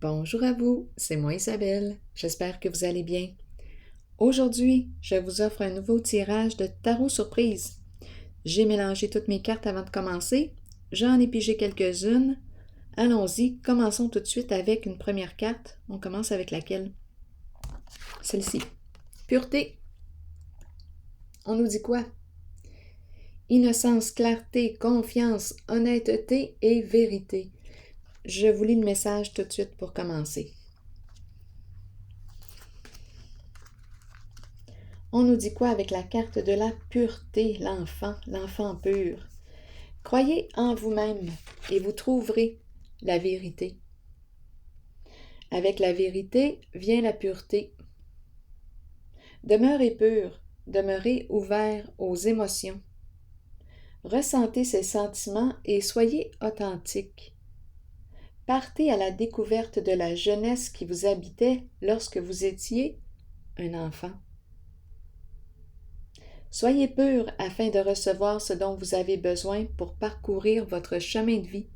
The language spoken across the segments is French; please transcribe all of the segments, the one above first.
Bonjour à vous, c'est moi Isabelle, j'espère que vous allez bien. Aujourd'hui, je vous offre un nouveau tirage de tarot surprise. J'ai mélangé toutes mes cartes avant de commencer, j'en ai pigé quelques-unes. Allons-y, commençons tout de suite avec une première carte. On commence avec laquelle? Celle-ci. Pureté. On nous dit quoi? Innocence, clarté, confiance, honnêteté et vérité. Je vous lis le message tout de suite pour commencer. On nous dit quoi avec la carte de la pureté, l'enfant pur? Croyez en vous-même et vous trouverez la vérité. Avec la vérité vient la pureté. Demeurez pur, demeurez ouvert aux émotions. Ressentez ces sentiments et soyez authentique. Partez à la découverte de la jeunesse qui vous habitait lorsque vous étiez un enfant. Soyez pur afin de recevoir ce dont vous avez besoin pour parcourir votre chemin de vie.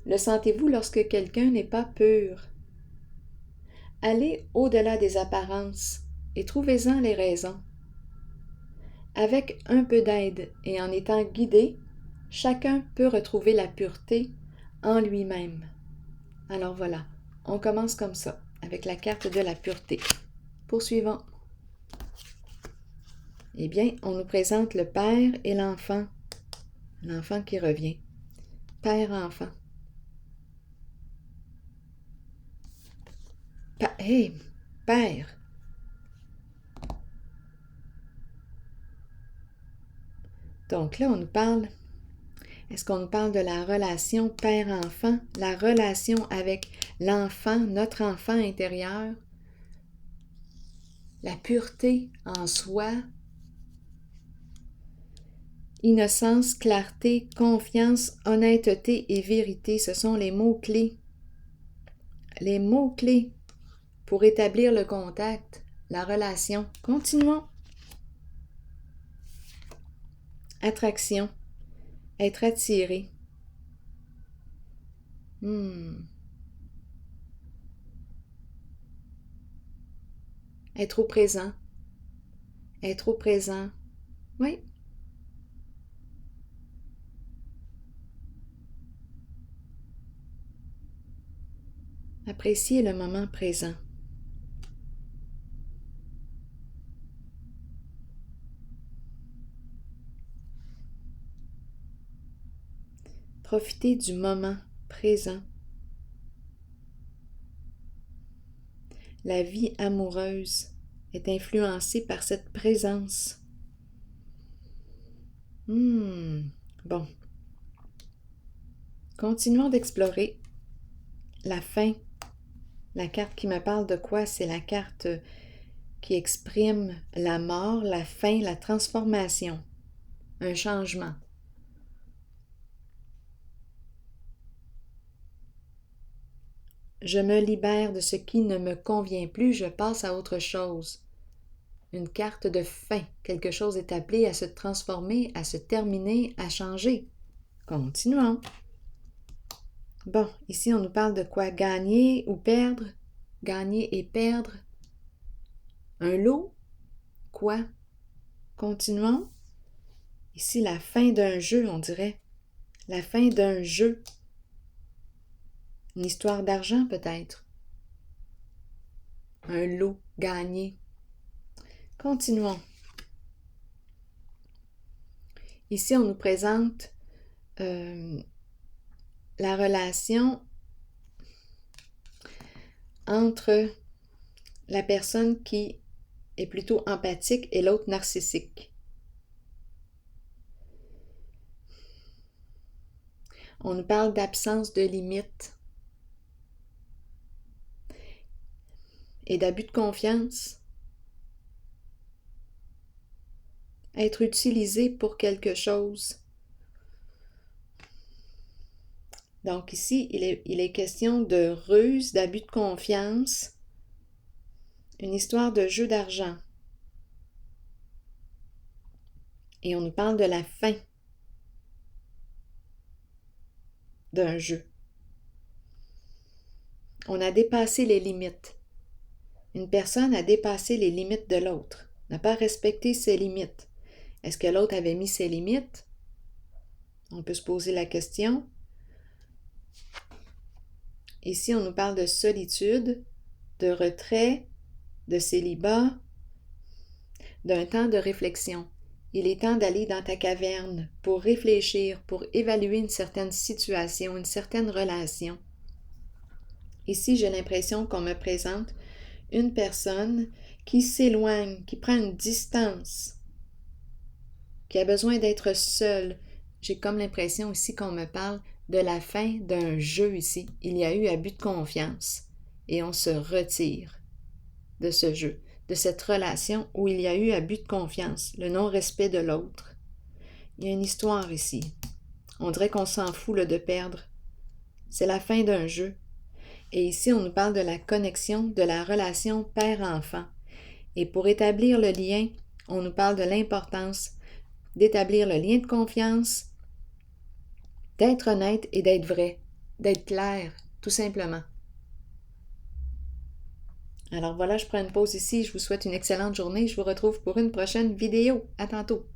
Le sentez-vous lorsque quelqu'un n'est pas pur? Allez au-delà des apparences et trouvez-en les raisons. Avec un peu d'aide et en étant guidé, chacun peut retrouver la pureté en lui-même. Alors voilà, on commence comme ça, avec la carte de la pureté. Poursuivons. Eh bien, on nous présente le père et l'enfant qui revient. Père-enfant. Hey, père. Donc là, est-ce qu'on nous parle de la relation père-enfant, la relation avec l'enfant, notre enfant intérieur, la pureté en soi, innocence, clarté, confiance, honnêteté et vérité, ce sont les mots-clés. Les mots-clés pour établir le contact, la relation. Continuons. Attraction, être attiré. Être au présent. Être au présent. Oui. Apprécier le moment présent. Profiter du moment présent. La vie amoureuse est influencée par cette présence. Bon. Continuons d'explorer la fin. La carte qui me parle de quoi? C'est la carte qui exprime la mort, la fin, la transformation, un changement. Je me libère de ce qui ne me convient plus, je passe à autre chose. Une carte de fin, quelque chose est appelé à se transformer, à se terminer, à changer. Continuons. Bon, ici on nous parle de quoi? Gagner ou perdre? Gagner et perdre. Un lot? Quoi? Continuons. Ici, la fin d'un jeu, on dirait. La fin d'un jeu. Une histoire d'argent, peut-être. Un lot gagné. Continuons. Ici, on nous présente la relation entre la personne qui est plutôt empathique et l'autre narcissique. On nous parle d'absence de limites et d'abus de confiance. Être utilisé pour quelque chose. Donc ici, il est question de ruse, d'abus de confiance, une histoire de jeu d'argent. Et on nous parle de la fin d'un jeu. On a dépassé les limites. Une personne a dépassé les limites de l'autre, n'a pas respecté ses limites. Est-ce que l'autre avait mis ses limites? On peut se poser la question. Ici, on nous parle de solitude, de retrait, de célibat, d'un temps de réflexion. Il est temps d'aller dans ta caverne pour réfléchir, pour évaluer une certaine situation, une certaine relation. Ici, j'ai l'impression qu'on me présente une personne qui s'éloigne, qui prend une distance, qui a besoin d'être seule. J'ai comme l'impression ici qu'on me parle de la fin d'un jeu ici. Il y a eu abus de confiance et on se retire de ce jeu, de cette relation où il y a eu abus de confiance, le non-respect de l'autre. Il y a une histoire ici. On dirait qu'on s'en fout de perdre. C'est la fin d'un jeu. Et ici, on nous parle de la connexion, de la relation père-enfant. Et pour établir le lien, on nous parle de l'importance d'établir le lien de confiance, d'être honnête et d'être vrai, d'être clair, tout simplement. Alors voilà, je prends une pause ici. Je vous souhaite une excellente journée. Je vous retrouve pour une prochaine vidéo. À tantôt.